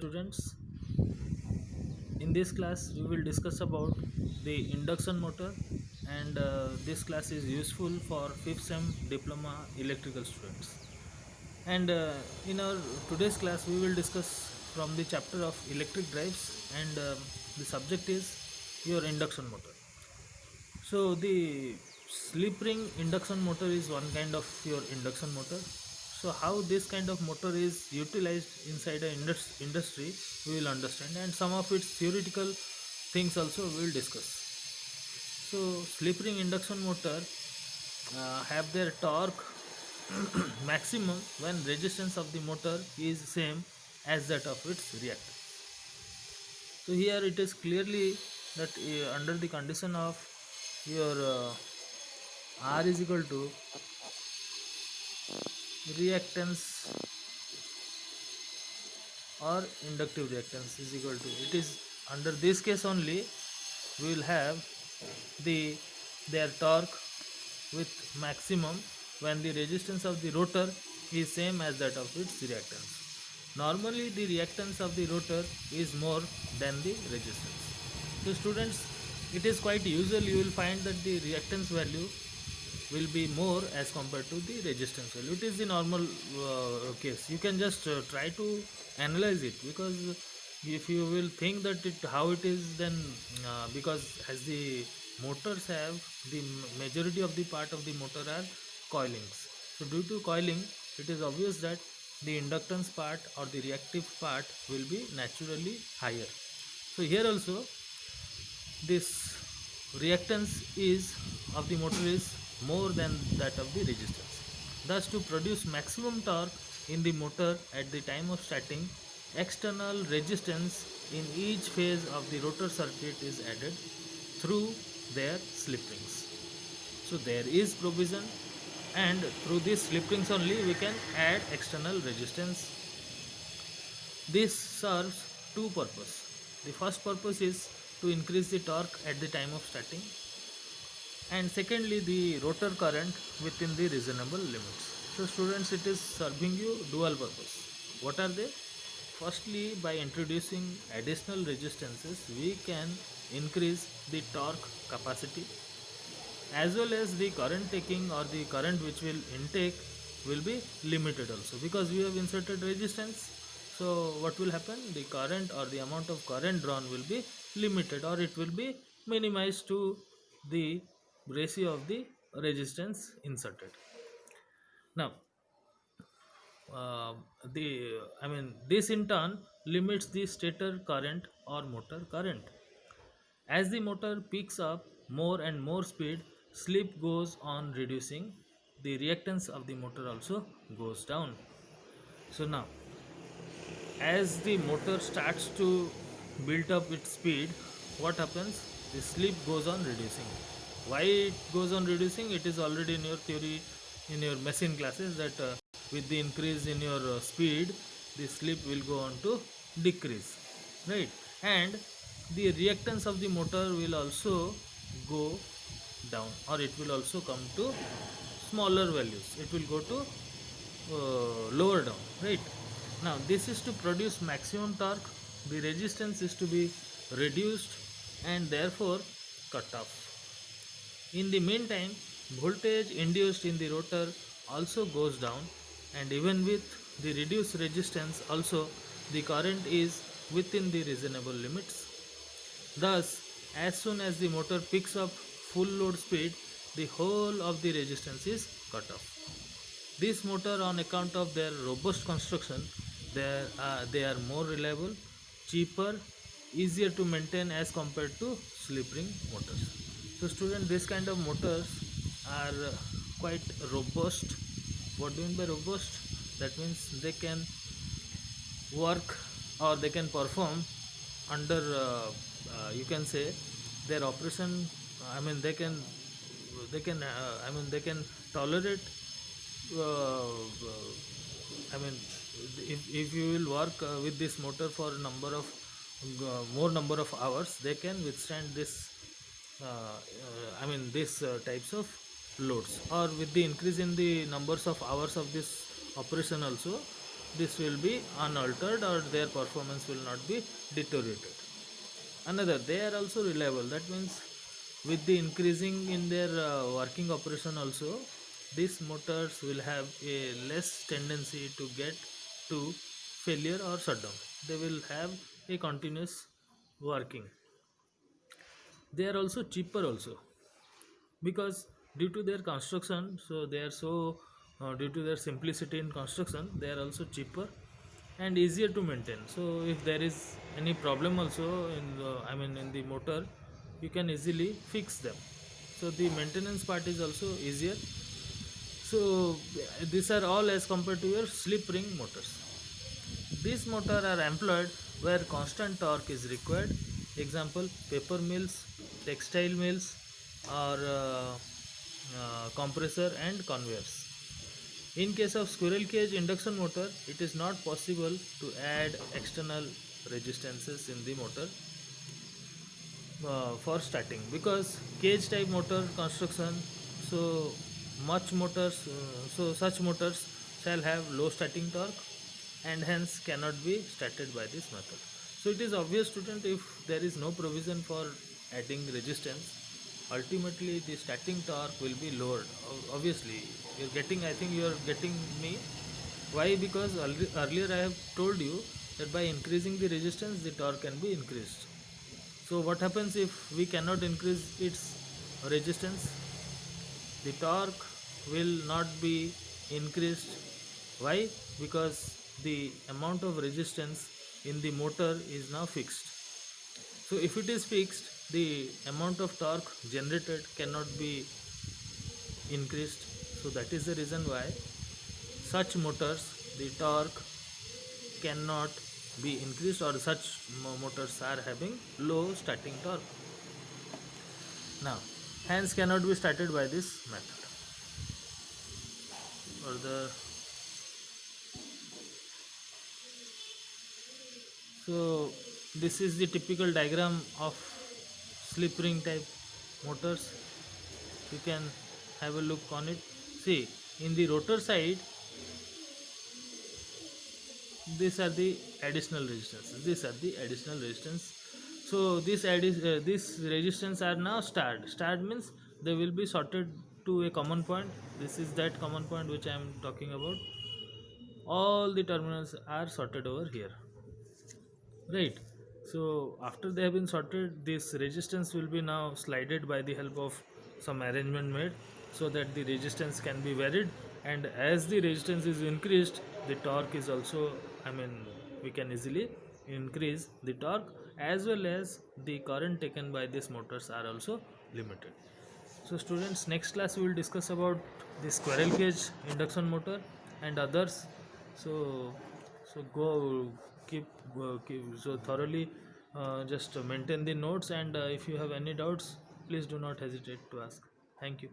students. In this class we will discuss about the induction motor, and this class is useful for 5th sem diploma electrical students. And in our today's class we will discuss from the chapter of electric drives, and the subject is your induction motor. So the slip ring induction motor is one kind of your induction motor. So how this kind of motor is utilized inside a industry we will understand, and some of its theoretical things also we will discuss. So slip ring induction motor have their torque maximum when resistance of the motor is same as that of its reactance. So here it is clearly that under the condition of your R is equal to reactance or inductive reactance is equal to, it is under this case only we will have their torque with maximum when the resistance of the rotor is same as that of its reactance. Normally the reactance of the rotor is more than the resistance. So students, it is quite usual you will find that the reactance value will be more as compared to the resistance value. It is the normal case. You can just try to analyze it, because if you will think that how it is, then because as the motors have the majority of the part of the motor are coilings. So due to coiling, it is obvious that the inductance part or the reactive part will be naturally higher. So here also this reactance is of the motor is more than that of the resistance. Thus, to produce maximum torque in the motor at the time of starting, external resistance in each phase of the rotor circuit is added through their slip rings. So there is provision, and through these slip rings only we can add external resistance. This serves two purposes. The first purpose is to increase the torque at the time of starting, and secondly the rotor current within the reasonable limits. So students, it is serving you dual purpose. What are they? Firstly, by introducing additional resistances we can increase the torque capacity, as well as the current taking or the current which will intake will be limited also, because we have inserted resistance. So what will happen, the current or the amount of current drawn will be limited, or it will be minimized to the ratio of the resistance inserted. Now uh, the this in turn limits the stator current or motor current. As the motor picks up more and more speed, slip goes on reducing, the reactance of the motor also goes down. So now, as the motor starts to build up its speed, what happens? The slip goes on reducing. Why it goes on reducing? It is already in your theory, in your machine classes, that with the increase in your speed, the slip will go on to decrease, right? And the reactance of the motor will also go down, or it will also come to smaller values. It will go to lower down, right? Now this is to produce maximum torque. The resistance is to be reduced and therefore cut off. In the meantime, voltage induced in the rotor also goes down, and even with the reduced resistance also the current is within the reasonable limits. Thus, as soon as the motor picks up full load speed, the whole of the resistance is cut off. This motor, on account of their robust construction, they are more reliable, cheaper, easier to maintain as compared to slip ring motors. So student, this kind of motors are quite robust. What do you mean by robust? That means they can work, or they can perform under you can say their operation. They can tolerate if you will work with this motor for more number of hours, they can withstand this this types of loads. Or with the increase in the numbers of hours of this operation also, this will be unaltered or their performance will not be deteriorated. Another, they are also reliable. That means with the increasing in their working operation also, these motors will have a less tendency to get to failure or shutdown. They will have a continuous working. They are also cheaper also, because due to their construction, so they are so due to their simplicity in construction, they are also cheaper and easier to maintain. So if there is any problem also in the, I mean in the motor, you can easily fix them. So the maintenance part is also easier. So these are all as compared to your slip ring motors. These motors are employed where constant torque is required. Example, paper mills, textile mills, or compressor and conveyors. In case of squirrel cage induction motor, it is not possible to add external resistances in the motor for starting, because cage type motor construction, so such motors shall have low starting torque and hence cannot be started by this method. So it is obvious, student, if there is no provision for adding resistance, ultimately the starting torque will be lowered. Obviously you're getting, I think you are getting me. Why? Because earlier I have told you that by increasing the resistance, the torque can be increased. So what happens if we cannot increase its resistance? The torque will not be increased. Why? Because the amount of resistance in the motor is now fixed. So if it is fixed, the amount of torque generated cannot be increased. So that is the reason why such motors, the torque cannot be increased, or such motors are having low starting torque. Now, hence cannot be started by this method. Further, so this is the typical diagram of slip ring type motors. You can have a look on it. See, in the rotor side, these are the additional resistances. These are the additional resistance. So this resistance are now starred. Starred means they will be sorted to a common point. This is that common point which I am talking about. All the terminals are sorted over here, right? So after they have been sorted, this resistance will be now slided by the help of some arrangement made, so that the resistance can be varied, and as the resistance is increased, the torque is also, I mean, we can easily increase the torque, as well as the current taken by these motors are also limited. So students, next class we will discuss about the squirrel cage induction motor and others. So keep so thoroughly, just maintain the notes, and if you have any doubts, please do not hesitate to ask. Thank you.